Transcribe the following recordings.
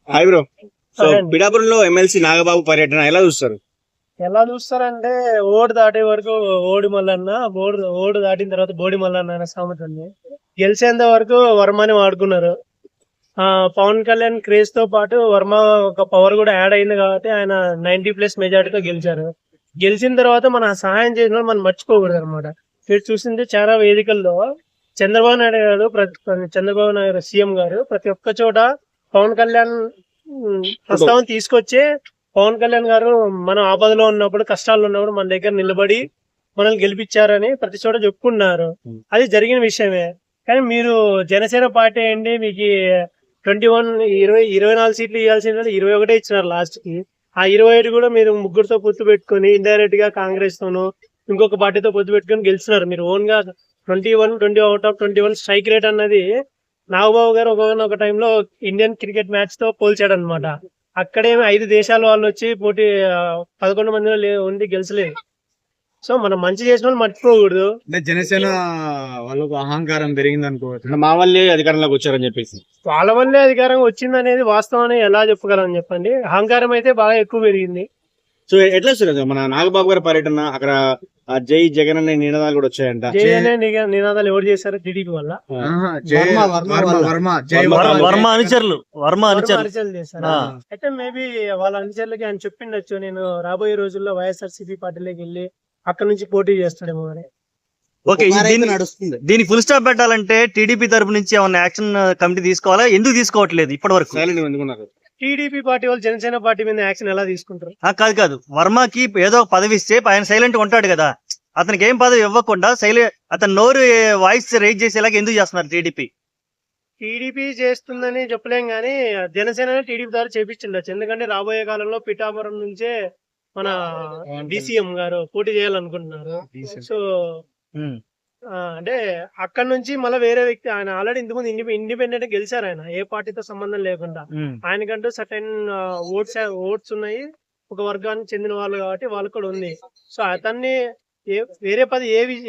Hi bro. So పిఠాపురంలో MLC Nagababu పర్యటన ఎలా చూస్తారు? ఎలా చూస్తారంటే ఓడి దాటే వరకు ఓడి మల్లన్న, ఓడి దాటిన తర్వాత బోడి మల్లన్న అనే సామెత ఉంది. గెలిచేంత వరకు వర్మని వాడుకున్నారు. పవన్ కళ్యాణ్ క్రేజ్ తో పాటు వర్మ ఒక పవర్ కూడా యాడ్ అయింది కాబట్టి ఆయన 90+ మెజార్టీతో గెలిచారు. గెలిచిన తర్వాత మన సహాయం చేసిన వాళ్ళు మనం మర్చిపోకూడదు అనమాట. మీరు చూసింది చాలా వేదికల్లో చంద్రబాబు నాయుడు గారు చంద్రబాబు నాయుడు సీఎం గారు ప్రతి ఒక్క చోట పవన్ కళ్యాణ్ ప్రస్తావన తీసుకొచ్చి పవన్ కళ్యాణ్ గారు మనం ఆపదలో ఉన్నప్పుడు కష్టాల్లో ఉన్నప్పుడు మన దగ్గర నిలబడి మనల్ని గెలిపించారని ప్రతి చోట చెప్పుకున్నారు. అది జరిగిన విషయమే. కానీ మీరు జనసేన పార్టీ అండి, మీకు 24 సీట్లు ఇవ్వాల్సిన 21 ఇచ్చినారు లాస్ట్ కి. ఆ 21 కూడా మీరు ముగ్గురుతో పొత్తు పెట్టుకుని ఇండైరెక్ట్ గా కాంగ్రెస్ తోనూ ఇంకొక పార్టీతో పొత్తు పెట్టుకుని గెలిచినారు. మీరు ఓన్ గా 20 అవుట్ ఆఫ్ 21 స్ట్రైక్ రేట్ అన్నది నాగబాబు గారు ఒక టైంలో ఇండియన్ క్రికెట్ మ్యాచ్ తో పోల్చాడు అనమాట. అక్కడేమి 5 దేశాల వాళ్ళు వచ్చి పోటీ 11 మందిలో ఉండి గెలిచలేదు. సో మనం మంచి చేసిన వాళ్ళు మర్చిపోకూడదు. అంటే జనసేన వాళ్ళకు అహంకారం పెరిగింది అనుకోవచ్చు. మా వాళ్ళే అధికారంలోకి వచ్చారని చెప్పేసి వాళ్ళ వల్లే అధికారం వచ్చింది అనేది వాస్తవం అని ఎలా చెప్పగలం చెప్పండి. అహంకారం అయితే బాగా ఎక్కువ పెరిగింది. సో ఎట్లా వస్తారు మన నాగబాబు గారి పర్యటన? అక్కడ జై జగన్ అనే నినాదాలు కూడా వచ్చాయంట. జై అనే నినాదాలు ఎవరు చేశారు? టీడీపీ వల్ల వర్మ అనుచరులు చేశారు. అయితే మేబీ వాళ్ళ అనుచరులకి ఆయన చెప్పిండొచ్చు, నేను రాబోయే రోజుల్లో వైఎస్ఆర్సీపీ పార్టీలోకి వెళ్ళి అక్కడ నుంచి పోటీ చేస్తాడేమో అని. ఓకే, నడుస్తుంది. దీనికి ఫుల్ స్టాప్ పెట్టాలంటే టీడీపీ తరపు నుంచి ఏమన్నా యాక్షన్ కమిటీ తీసుకోవాలా? ఎందుకు తీసుకోవట్లేదు ఇప్పటి వరకు? టీడీపీ పార్టీ వాళ్ళు జనసేన పార్టీ మీద యాక్షన్ ఎలా తీసుకుంటారు? కాదు, వర్మకి ఏదో ఒక పదవి ఇస్తే ఆయన సైలెంట్ గా ఉంటాడు కదా. అతనికి ఏం పదవి ఇవ్వకుండా అతను నోరు వాయిస్ రైజ్ చేసేలాగా ఎందుకు చేస్తున్నారు టీడీపీ? టీడీపీ చేస్తుందని చెప్పలేం గానీ జనసేన టీడీపీ ద్వారా చేపించిండొచ్చు. ఎందుకంటే రాబోయే కాలంలో పిఠాపురం నుంచే మన డిసిఎం గారు పోటీ చేయాలనుకుంటున్నారు. సో అంటే అక్కడ నుంచి మళ్ళీ వేరే వ్యక్తి, ఆయన ఆల్రెడీ ఇంతకుముందు ఇండిపెండెంట్ గెలిచారు. ఆయన ఏ పార్టీతో సంబంధం లేకుండా ఆయనకంటూ సర్టెన్ ఓట్స్ ఉన్నాయి, ఒక వర్గానికి చెందిన వాళ్ళు కాబట్టి వాళ్ళకి కూడా ఉంది. సో అతన్ని వేరే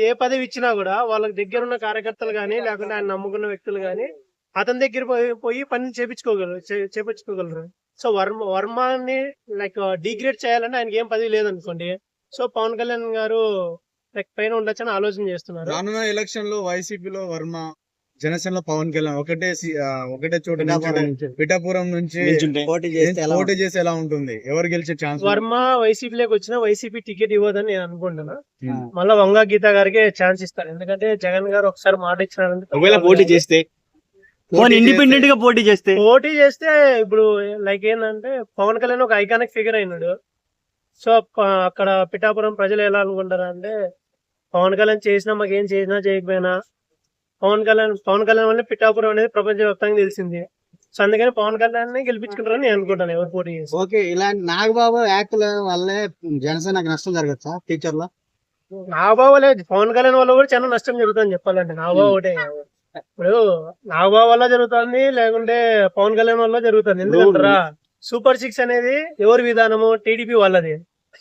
ఏ పదవి ఇచ్చినా కూడా వాళ్ళ దగ్గర ఉన్న కార్యకర్తలు గానీ లేకుంటే ఆయన నమ్ముకున్న వ్యక్తులు గానీ అతని దగ్గర పోయి పని చేపించుకోగలరు. సో వర్మని లైక్ డిగ్రేడ్ చేయాలంటే ఆయనకి ఏం పదవి లేదనుకోండి. సో పవన్ కళ్యాణ్ గారు లైక్ పైన ఉండొచ్చని ఆలోచన చేస్తున్నారు. రానున్న ఎలక్షన్ లో వైసీపీలో వర్మ, జనసేనలో పవన్ కళ్యాణ్ ఒకటే చోట పిఠాపురం నుంచి పోటీ చేస్తే ఎలా ఉంటుంది? ఎవరు గెలిచే ఛాన్స్? వర్మ వైసీపీలోకి వచ్చినా వైసీపీ టికెట్ ఇవ్వదని నేను అనుకుంటున్నా. మళ్ళా వంగా గీత గారికి ఛాన్స్ ఇస్తారు. ఎందుకంటే జగన్ గారు ఒకసారి మాట ఇచ్చినారంటే పోటీ చేస్తే ఇండిపెండెంట్ గా పోటీ చేస్తే ఇప్పుడు లైక్ ఏంటంటే పవన్ కళ్యాణ్ ఒక ఐకానిక్ ఫిగర్ అయినాడు. సో అక్కడ పిఠాపురం ప్రజలు ఎలా అనుకుంటారు అంటే పవన్ కళ్యాణ్ చేసినా మాకేం చేసినా చేయకపోయినా పవన్ కళ్యాణ్ వల్ల పిఠాపురం అనేది ప్రపంచవ్యాప్తంగా తెలిసింది. సో అందుకని పవన్ కళ్యాణ్ గెలిపించుకుంటారని నేను అనుకుంటాను ఎవరు పోటీ చేసి. ఓకే, ఇలాంటి నాగబాబు యాక్ట్ వల్లే జనసేనకు నష్టం జరగచ్చా ఫ్యూచర్ లో? నాగబాబు లేదు, పవన్ కళ్యాణ్ వల్ల కూడా చాలా నష్టం జరుగుతుంది చెప్పాలంటే. నాగబాబు ఒకటే ఇప్పుడు నాగబాబు వల్ల జరుగుతుంది, లేకుంటే పవన్ కళ్యాణ్ వల్ల జరుగుతుంది. ఎందుకంటారా, సూపర్ 6 అనేది ఎవరి విధానము? టీడీపీ వాళ్ళది.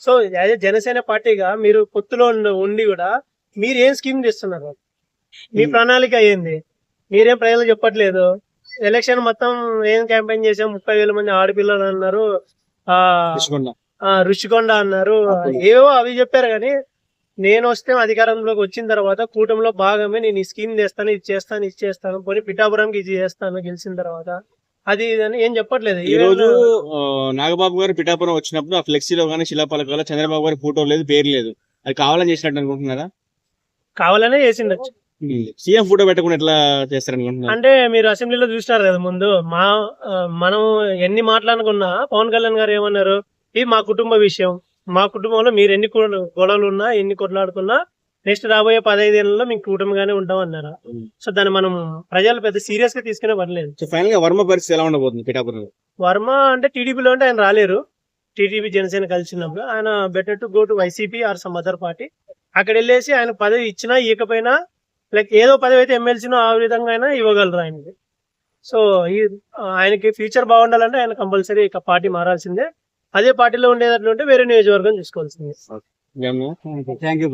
సో యాజ్ జనసేన పార్టీగా మీరు పొత్తులో ఉండి కూడా మీరు ఏం స్కీమ్ చేస్తున్నారు? మీ ప్రణాళిక ఏంది? మీరేం ప్రజలు చెప్పట్లేదు. ఎలక్షన్ మొత్తం ఏం క్యాంపెయిన్ చేసాం, 30,000 మంది ఆడపిల్లలు అన్నారు, రుషికొండ అన్నారు, ఏవో అవి చెప్పారు. కానీ నేను వస్తే అధికారంలోకి వచ్చిన తర్వాత కూటమిలో భాగమే నేను ఈ స్కీమ్ చేస్తాను, ఇది చేస్తాను పోనీ పిఠాపురంకి ఇది చేస్తాను గెలిచిన తర్వాత, అది అని ఏం చెప్పట్లేదు. ఈ రోజు నాగబాబు గారు పిఠాపురం వచ్చినప్పుడు ఆ ఫ్లెక్సీలో కానీ శిలాపలకాలో చంద్రబాబు గారి ఫోటో లేదు, పేరు లేదు. అది కావాలని చేసినట్టు అనుకుంటున్నారా? కావాలనే చేసిండొచ్చు. సీఎం ఫోటో పెట్టకుండా ఎట్లా చేస్తారనుకుంటున్నారు? అంటే మీరు అసెంబ్లీలో చూసినారు కదా ముందు, మనం ఎన్ని మాట్లాడుకున్నా పవన్ కళ్యాణ్ గారు ఏమన్నారు, ఇది మా కుటుంబ విషయం, మా కుటుంబంలో మీరు ఎన్ని గొడవలు ఉన్నా ఎన్ని కొట్లాడుకున్నా నెక్స్ట్ రాబోయే 15 ఏళ్లలో మీకు కూటమిగానే ఉంటాం అన్నారు. సో దాన్ని మనం ప్రజలు పెద్ద సీరియస్ గా తీసుకునే పర్లేదు. ఫైనల్ గా వర్మ పరిస్థితి ఎలా ఉండబోతుంది పిఠాపురంలో? వర్మ అంటే టీడీపీలో అంటే ఆయన రాలేరు. టీడీపీ జనసేన కలిసినప్పుడు ఆయన better to go to YCP or some other party. అక్కడ వెళ్ళేసి ఆయన పదవి ఇచ్చినా ఇవ్వకపోయినా లైక్ ఏదో పదవి అయితే ఎమ్మెల్సీనో ఆ విధంగా అయినా ఇవ్వగలరు ఆయనకి. సో ఆయనకి ఫ్యూచర్ బాగుండాలంటే ఆయన కంపల్సరీ ఇక పార్టీ మారాల్సిందే. అదే పార్టీలో ఉండేటట్లుంటే వేరే నియోజకవర్గం చూసుకోవాల్సిందే. Thank you.